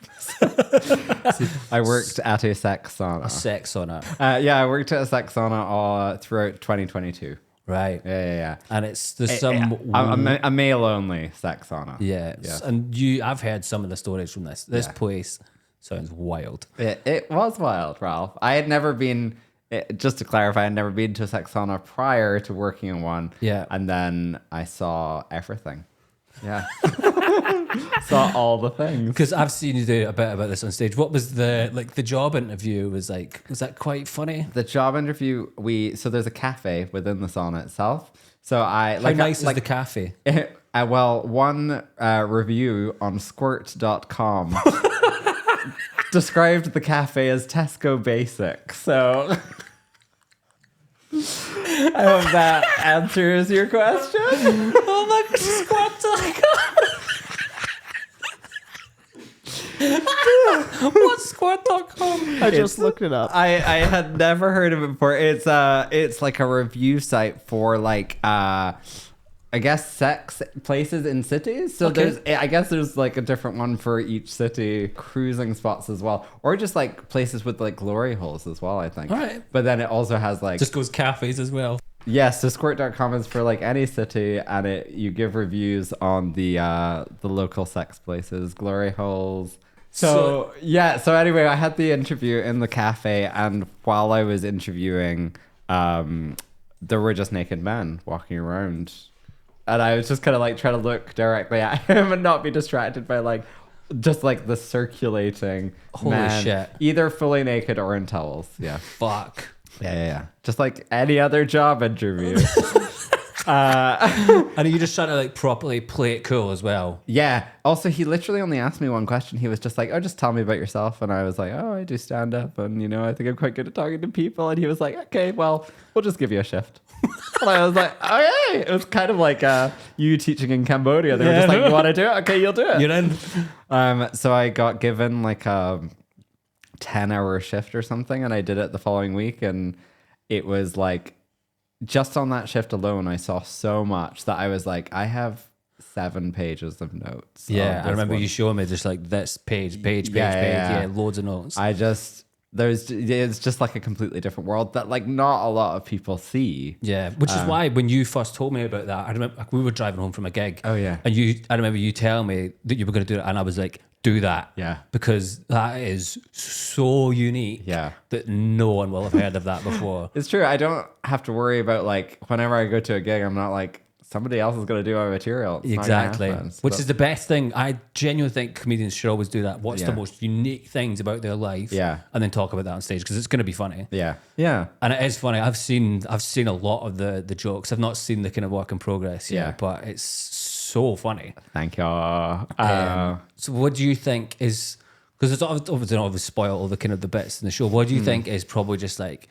I worked at a sex sauna. A sex sauna. I worked at a sex sauna throughout 2022. Right. Yeah. And there's some a male only sex sauna. Yeah. And I've heard some of the stories from this. This place sounds wild. It was wild, Ralph. I had never been. Just to clarify, I'd never been to a sex sauna prior to working in one. Yeah. And then I saw everything. Yeah. Saw all the things. Because I've seen you do a bit about this on stage. What was the job interview was like? Was that quite funny? The job interview, so there's a cafe within the sauna itself. So How nice is the cafe? Well, one review on squirt.com described the cafe as Tesco Basic. So I hope that answers your question. Oh my god, squat.com. What's squat.com? I just looked it up. I had never heard of it before. It's like a review site for like I guess sex places in cities. So there's like a different one for each city, cruising spots as well, or just like places with like glory holes as well, I think. All right. But then it also has like Just goes cafes as well. yes, so squirt.com is for like any city, and you give reviews on the local sex places, glory holes. So anyway, I had the interview in the cafe, and while I was interviewing, there were just naked men walking around. And I was just kind of like trying to look directly at him and not be distracted by like just like the circulating Holy shit. either fully naked or in towels. Yeah. Fuck. Yeah. Just like any other job interview. And are you just trying to like properly play it cool as well? Yeah. Also, he literally only asked me one question. He was just like, "Oh, just tell me about yourself." And I was like, "Oh, I do stand up, and I think I'm quite good at talking to people." And he was like, "Okay, well, we'll just give you a shift." And I was like, "Okay." It was kind of like you teaching in Cambodia. They were just like, "You want to do it? Okay, you'll do it." You're in. So I got given like a 10-hour shift or something, and I did it the following week, and it was like, just on that shift alone, I saw so much that I was like, I have 7 pages of notes. Yeah, I remember you showing me just like this page, yeah, loads of notes. It's just like a completely different world that like not a lot of people see. Yeah, which is why when you first told me about that, I remember like, we were driving home from a gig. Oh yeah, and I remember you telling me that you were going to do it, and I was like, do that. Yeah, because that is so unique. Yeah, that no one will have heard of that before. It's true. I don't have to worry about like whenever I go to a gig, I'm not like somebody else is going to do my material. It's exactly. not gonna happen. Which is the best thing. I genuinely think comedians should always do that. What's the Yeah. most unique things about their life? Yeah. And then talk about that on stage because it's going to be funny. Yeah. Yeah. And it is funny. I've seen a lot of the jokes. I've not seen the kind of work in progress yet, Yeah. but it's so funny. Thank you. So what do you think is, because it's obviously not spoil all the kind of the bits in the show. What do you think is probably just like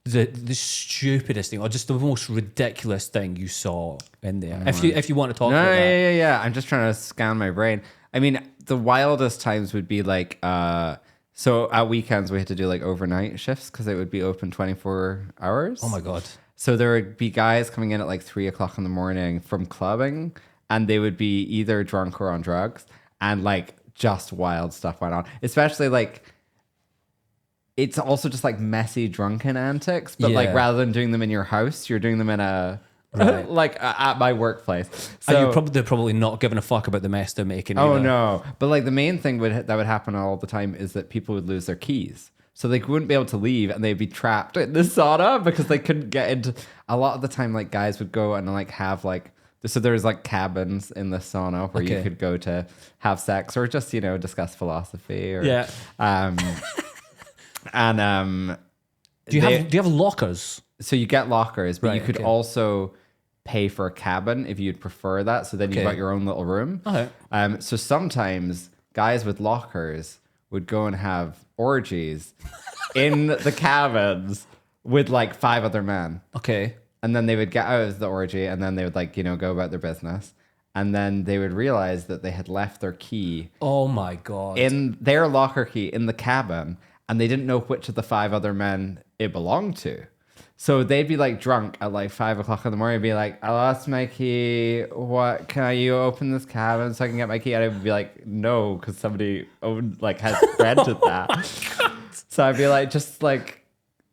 the stupidest thing or just the most ridiculous thing you saw in there? If you want to talk about that. Yeah. I'm just trying to scan my brain. I mean, the wildest times would be like, so at weekends we had to do like overnight shifts because it would be open 24 hours. Oh my God. So there would be guys coming in at like 3:00 in the morning from clubbing, and they would be either drunk or on drugs, and like just wild stuff went on. Especially like, it's also just like messy drunken antics, but like Yeah. rather than doing them in your house, you're doing them in a Right. like at my workplace. So So they're probably not giving a fuck about the mess they're making. oh either. no, but like the main thing that would happen all the time is that people would lose their keys. So they wouldn't be able to leave and they'd be trapped in the sauna because they couldn't get into. A lot of the time, like guys would go and like have like, so there's like cabins in the sauna where you Okay. could go to have sex or just, you know, discuss philosophy or, Yeah. and Do you have lockers? so you get lockers, but you Right, could okay. also pay for a cabin if you'd prefer that. So then Okay. you've got your own little room. Okay. So sometimes guys with lockers would go and have orgies in the cabins with like 5 other men. Okay. And then they would get out of the orgy and then they would like, you know, go about their business. And then they would realize that they had left their key Oh my God. in their locker key in the cabin, and they didn't know which of the 5 other men it belonged to. So they'd be like drunk at like 5:00 in the morning and be like, I lost my key. What, can you open this cabin so I can get my key? And I would be like, no, because somebody has rented that. So I'd be like, just like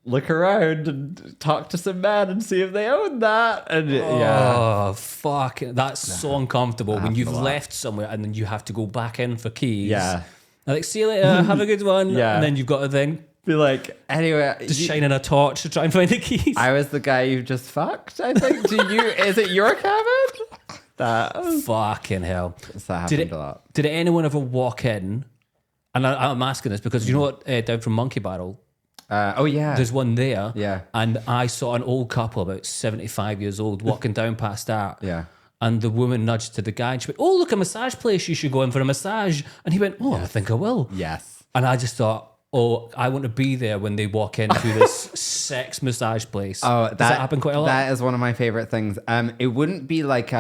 look around and talk to some men and see if they own that. And yeah. Oh, fuck. That's so uncomfortable when happened you've a lot. left somewhere and then you have to go back in for keys. Yeah. Like, see you later, have a good one. Yeah. And then you've got to then Be like, anyway. just shining a torch to try and find the keys. I was the guy you just fucked, I think. Is it your cabin? That Fucking hell. happened a lot. Did anyone ever walk in? And I'm asking this because you know what, down from Monkey Barrel, Oh yeah. there's one there. Yeah. And I saw an old couple, about 75 years old, walking down past that. Yeah. And the woman nudged to the guy and she went, oh, look, a massage place. You should go in for a massage. And he went, oh, I think I will. Yes. And I just thought, oh, I want to be there when they walk into this sex massage place. Oh, Does that happen quite a lot? That is one of my favorite things. It wouldn't be like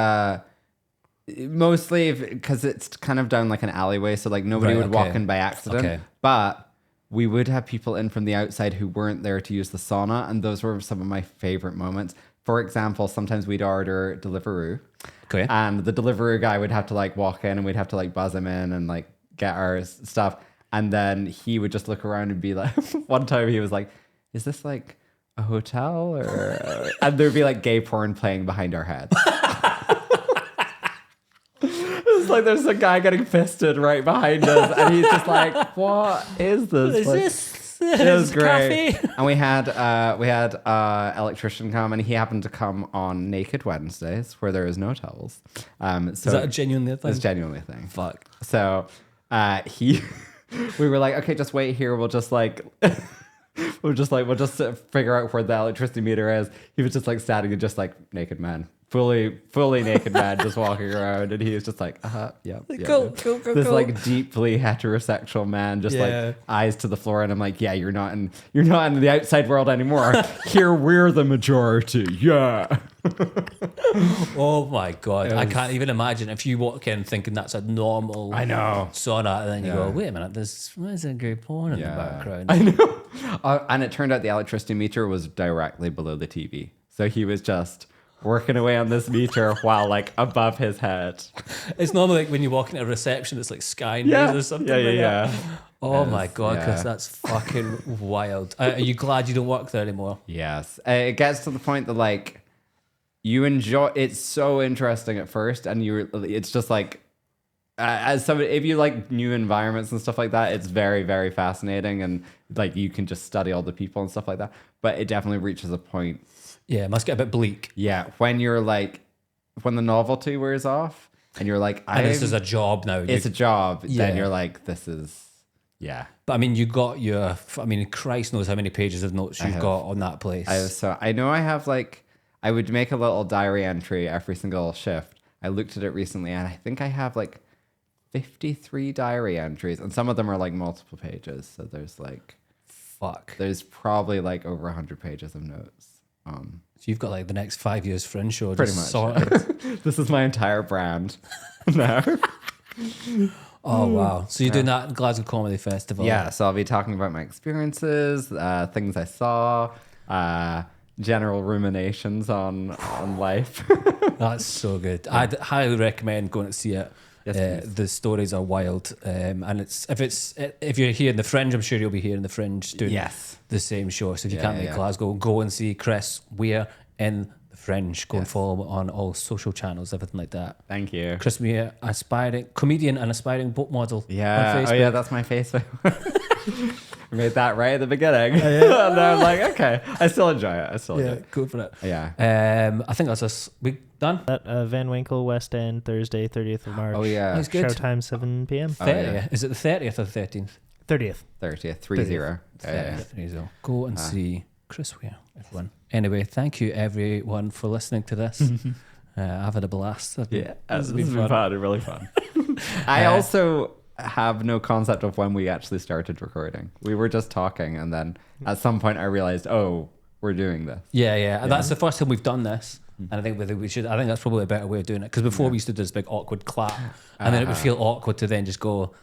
mostly because it's kind of down like an alleyway, so like nobody Right, would walk okay. in by accident. Okay. But we would have people in from the outside who weren't there to use the sauna, and those were some of my favorite moments. For example, sometimes we'd order Deliveroo, Okay. and the Deliveroo guy would have to like walk in, and we'd have to like buzz him in and like get our stuff, and then he would just look around and be like, one time he was like, "Is this like a hotel?" or and there'd be like gay porn playing behind our heads. It's like there's a guy getting fisted right behind us, and he's just like, "What is this?" Is Like, this it was great. cafe? And we had electrician come, and he happened to come on Naked Wednesdays where there is no towels. So Is that a genuine thing? it's genuinely a thing. Fuck. So we were like, okay, just wait here. We'll just figure out where the electricity meter is. He was just like standing and just like naked man, fully naked man, just walking around, and he was just like, yeah. Cool. This like deeply heterosexual man, just Yeah. like eyes to the floor, and I'm like, yeah, you're not in the outside world anymore. Here we're the majority. Yeah. Oh my God. I can't even imagine if you walk in thinking that's a normal I know. sauna, and then you go, Yeah. wait a minute, there's a gay porn in the background. I know. And it turned out the electricity meter was directly below the TV. So he was just working away on this meter while like above his head. It's normally like when you walk into a reception, it's like Sky News or something. like that. Oh my God, Chris, yeah. that's fucking wild. Are you glad you don't work there anymore? Yes. It gets to the point that like you enjoy, it's so interesting at first, and it's just like, as somebody, if you like new environments and stuff like that, it's very, very fascinating, and like you can just study all the people and stuff like that. But it definitely reaches a point, Yeah, it must get a bit bleak. yeah, when you're like when the novelty wears off and you're like, and this is a job now. It's a job. Yeah. Then you're like, this is, yeah. But I mean, you got your, I mean, Christ knows how many pages of notes you've got on that place. I know I have like, I would make a little diary entry every single shift. I looked at it recently and I think I have like 53 diary entries, and some of them are like multiple pages. So there's like, there's probably like over 100 pages of notes. So you've got like the next 5 years Fringe show Pretty just much. sorted. This is my entire brand now. Oh, wow. So you're doing that at Glasgow Comedy Festival? Yeah, so I'll be talking about my experiences, things I saw, general ruminations on life. That's so good. I'd highly recommend going to see it. Yes, the stories are wild, and if you're here in the Fringe, I'm sure you'll be here in the Fringe doing the same show. So if you can't make Glasgow, go and see Chris Weir in the Fringe. Go and follow him on all social channels, everything like that. Thank you, Chris Weir, aspiring comedian and aspiring boat model. Yeah, on Facebook. oh yeah, that's my Facebook. I made that right at the beginning. And I'm like, okay, I still enjoy it. Enjoy it. Go for it. Yeah. I think that's us. We done? At Van Winkle, West End, Thursday, 30th of March. Oh yeah. That's good. Showtime 7 p.m. 30th. Is it the 30th or the 13th? 30th. 30th, 30. Yeah. 30th. Go and see Chris Weir, everyone. Anyway, thank you everyone for listening to this. I've had a blast. Yeah, this has been fun. Really fun. I also have no concept of when we actually started recording. We were just talking, and then at some point I realized, oh, we're doing this. Yeah. And that's the first time we've done this. And I think we should. I think that's probably a better way of doing it, because before we used to do this big awkward clap, and then it would feel awkward to then just go,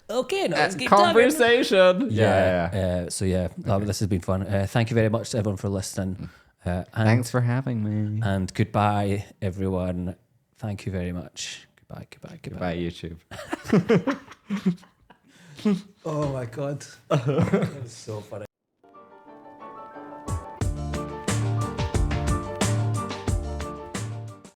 okay, now let's keep conversation. Talking. This has been fun. Thank you very much to everyone for listening. And, thanks for having me. And goodbye, everyone. Thank you very much. Goodbye, YouTube. Oh my God. That was so funny.